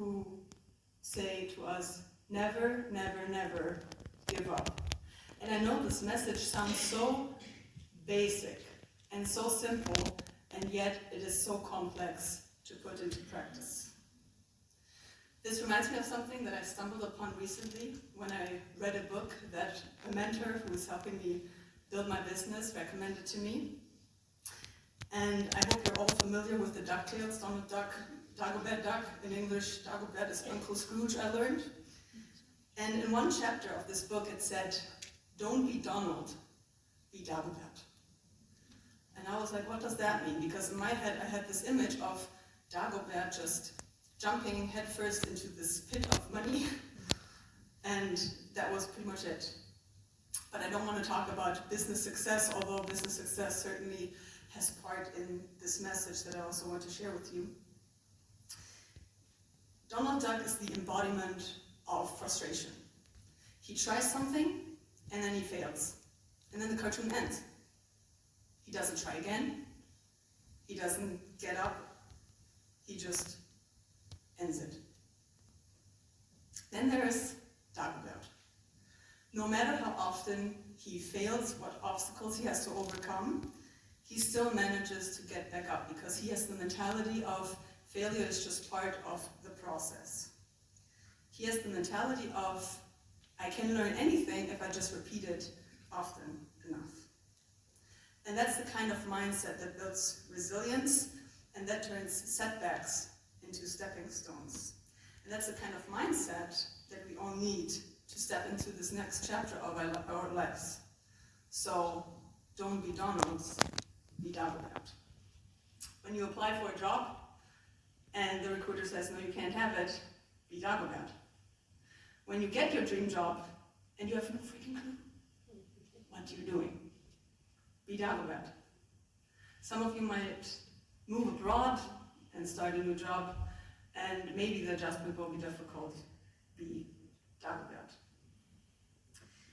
who say to us, never, never, never give up. And I know this message sounds so basic and so simple, and yet it is so complex to put into practice. This reminds me of something that I stumbled upon recently when I read a book that a mentor who was helping me build my business recommended to me. And I hope you're all familiar with the DuckTales, Donald Duck, Dagobert Duck. In English, Dagobert is Uncle Scrooge, I learned. And in one chapter of this book it said, don't be Donald, be Dagobert. And I was like, what does that mean? Because in my head I had this image of Dagobert just jumping headfirst into this pit of money, and that was pretty much it. But I don't want to talk about business success, although business success certainly has part in this message that I also want to share with you. Donald Duck is the embodiment of frustration. He tries something, and then he fails. And then the cartoon ends. He doesn't try again. He doesn't get up. He just ends it. Then there is Dagobert. No matter how often he fails, what obstacles he has to overcome, he still manages to get back up because he has the mentality of failure is just part of the process. He has the mentality of, I can learn anything if I just repeat it often enough. And that's the kind of mindset that builds resilience and that turns setbacks into stepping stones. And that's the kind of mindset that we all need to step into this next chapter of our lives. So don't be Donalds, be Dagobert. When you apply for a job and the recruiter says, no, you can't have it, be Dagobert. When you get your dream job and you have no freaking clue what you're doing, be Dagobert. Some of you might move abroad and start a new job, and maybe the adjustment will be difficult. Be Dagobert.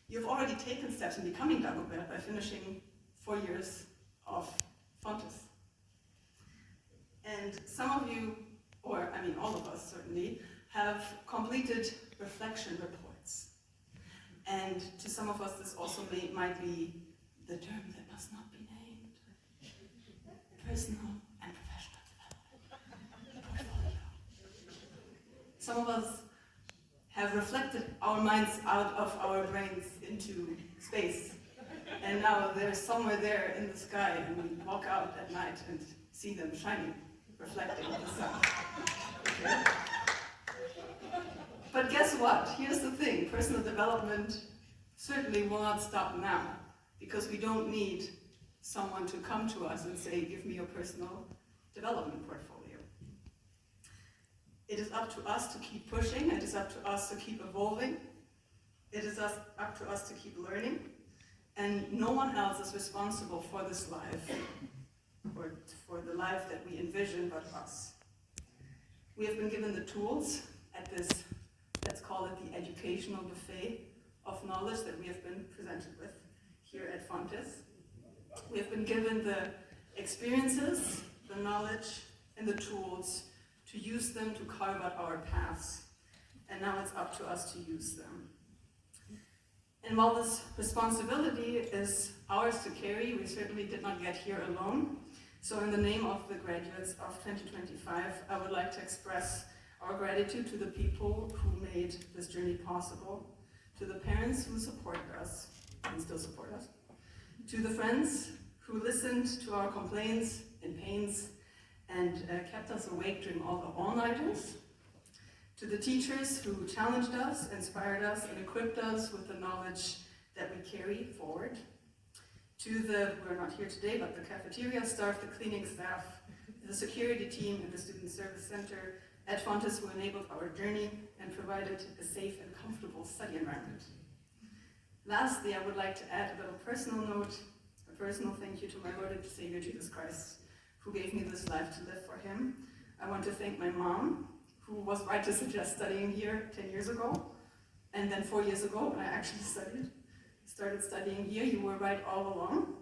You've already taken steps in becoming Dagobert by finishing 4 years of Fontes. And some of you, or I mean all of us certainly, have completed reflection reports. And to some of us this also might be the term that must not be named. Personal and professional development portfolio. Some of us have reflected our minds out of our brains into space. And now they're somewhere there in the sky, and we walk out at night and see them shining, reflecting the sun. Okay? But guess what? Here's the thing. Personal development certainly will not stop now, because we don't need someone to come to us and say, give me your personal development portfolio. It is up to us to keep pushing. It is up to us to keep evolving. It is up to us to keep learning. And no one else is responsible for this life, or for the life that we envision, but us. We have been given the tools at this, let's call it the educational buffet of knowledge that we have been presented with here at Fontes. We have been given the experiences, the knowledge, and the tools to use them to carve out our paths. And now it's up to us to use them. And while this responsibility is ours to carry, we certainly did not get here alone. So in the name of the graduates of 2025, I would like to express our gratitude to the people who made this journey possible, to the parents who supported us and still support us, to the friends who listened to our complaints and pains and kept us awake during all the all-nighters, to the teachers who challenged us, inspired us, and equipped us with the knowledge that we carry forward, to the, we're not here today, but the cafeteria staff, the cleaning staff, the security team, and the student service center at Fontes who enabled our journey and provided a safe and comfortable study environment. Lastly, I would like to add a little personal note, a personal thank you to my Lord and Savior Jesus Christ, who gave me this life to live for him. I want to thank my mom, who was right to suggest studying here 10 years ago, and then 4 years ago when I actually started studying here. You were right all along.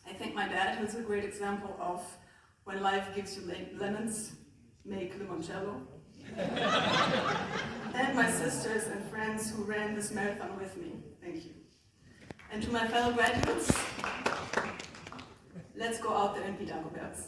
I thank my dad, who's a great example of when life gives you lemons, make limoncello. And my sisters and friends who ran this marathon with me. Thank you. And to my fellow graduates, let's go out there and be Dagoberts.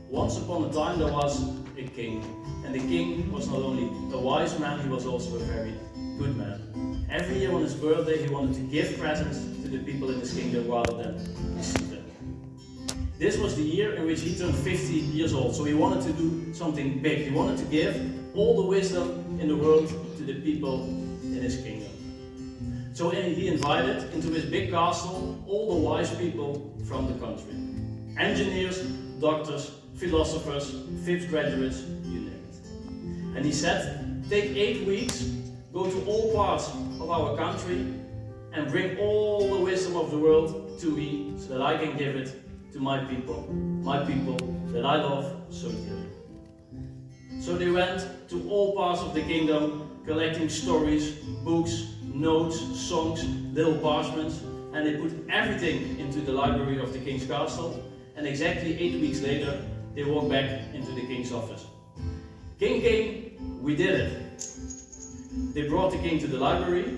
Once upon a time there was a king, and the king was not only a wise man, he was also a very good man. Every year on his birthday he wanted to give presents to the people in his kingdom rather than receive them. This was the year in which he turned 50 years old, so he wanted to do something big. He wanted to give all the wisdom in the world to the people in his kingdom. So he invited into his big castle all the wise people from the country. Engineers, doctors, philosophers, fifth graduates, you name it. And he said, take 8 weeks, go to all parts of our country and bring all the wisdom of the world to me so that I can give it to my people that I love so dearly. So they went to all parts of the kingdom, collecting stories, books, notes, songs, little parchments, and they put everything into the library of the king's castle. And exactly 8 weeks later, they walked back into the king's office. King, we did it. They brought the king to the library.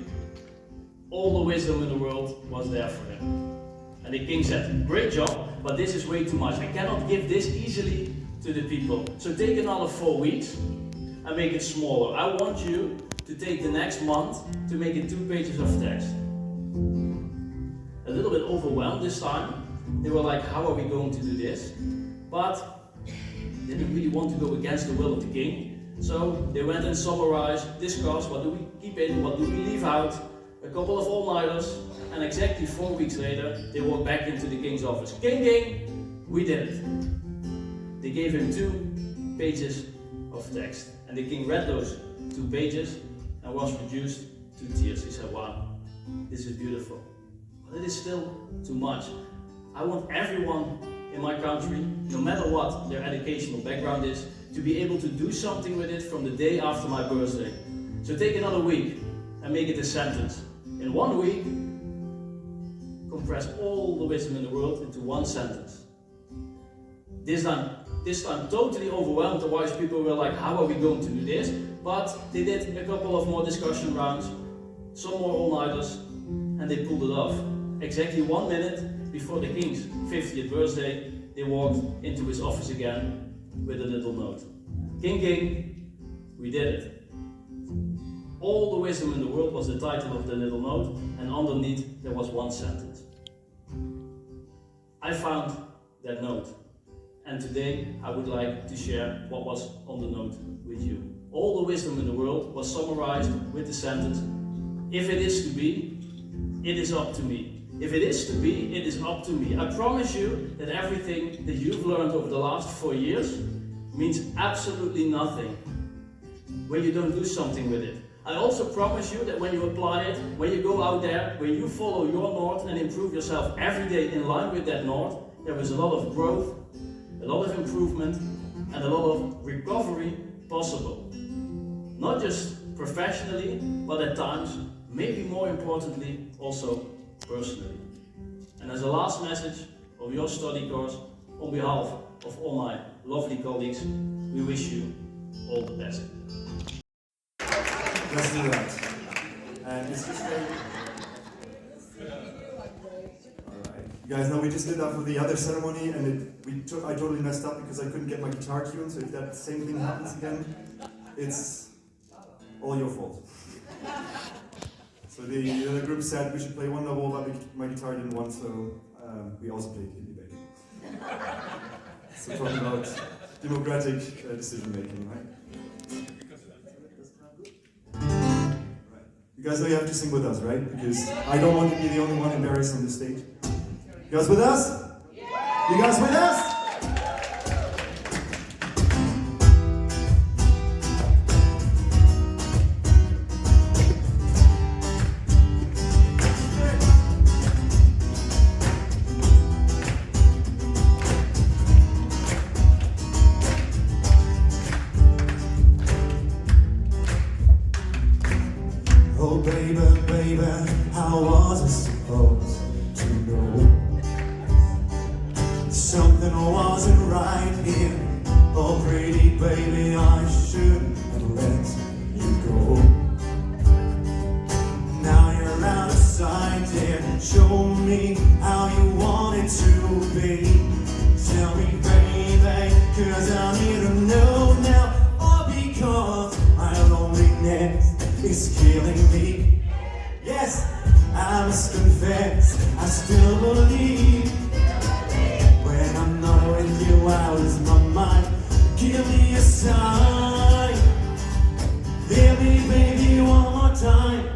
All the wisdom in the world was there for him. And the king said, great job, but this is way too much. I cannot give this easily to the people. So take another 4 weeks and make it smaller. I want you to take the next month to make it 2 pages of text. A little bit overwhelmed this time. They were like, how are we going to do this? But they didn't really want to go against the will of the king. So they went and summarized, discussed, what do we keep in, what do we leave out, a couple of all-nighters, and exactly 4 weeks later, they walked back into the king's office. King, we did it. They gave him 2 pages of text. And the king read those 2 pages and was reduced to tears. He said, wow, this is beautiful. But it is still too much. I want everyone in my country, no matter what their educational background is, to be able to do something with it from the day after my birthday. So take another week and make it a sentence. In 1 week, compress all the wisdom in the world into 1 sentence. This time totally overwhelmed, the wise people were like, how are we going to do this? But they did a couple of more discussion rounds, some more all-nighters, and they pulled it off. Exactly 1 minute before the king's 50th birthday, they walked into his office again with a little note. King, we did it. All the wisdom in the world was the title of the little note, and underneath there was 1 sentence. I found that note, and today I would like to share what was on the note with you. All the wisdom in the world was summarized with the sentence, if it is to be, it is up to me. If it is to be, it is up to me. I promise you that everything that you've learned over the last 4 years means absolutely nothing when you don't do something with it. I also promise you that when you apply it, when you go out there, when you follow your north and improve yourself every day in line with that north, there is a lot of growth, a lot of improvement, and a lot of recovery possible. Not just professionally, but at times, maybe more importantly, also personally. And as a last message of your study course, on behalf of all my lovely colleagues, we wish you all the best. Let's do that. And it's just like... Alright. You guys know we just did that for the other ceremony and I totally messed up because I couldn't get my guitar tuned, so if that same thing happens again, it's all your fault. So the other group said we should play one double, but my guitar didn't want, so we also played Hippie Baby. So talking about democratic decision making, right? You guys know you have to sing with us, right? Because I don't want to be the only one embarrassed on the stage. You guys with us? You guys with us? baby, how was I supposed to know? Something wasn't right here. Oh pretty baby, I shouldn't have let you go. Now you're out of sight, dear. Show me how you want it to be. Tell me baby, cause I need to know now. Or because my loneliness is killing me. Yes, I must confess, I still believe. When I'm not with you, I lose my mind. Give me a sign. Hear me, baby, one more time.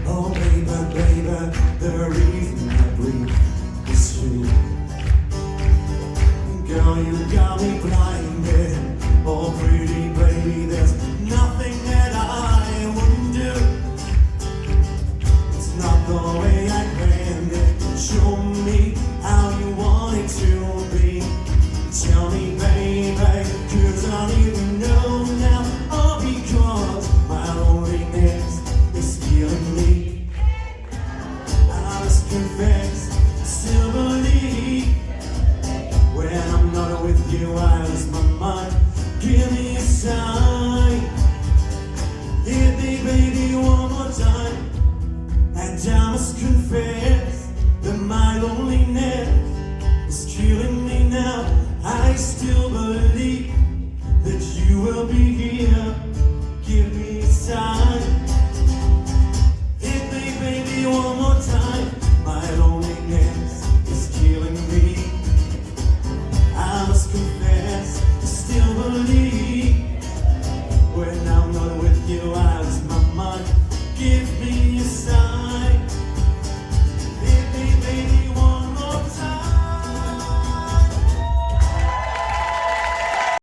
Oh, baby, baby, the reason I breathe is you. Girl, you got me blinded. Oh pretty baby, there's nothing that I wouldn't do. It's not the way I planned it. Show me how you want it to be. Tell me baby, cause I need to know now. Oh because my loneliness is killing me. I must confess, I still believe. When I'm not with you, I lose my mind. Give me a sign. Hit me, baby, one more time. And I must confess that my loneliness is killing me now. I still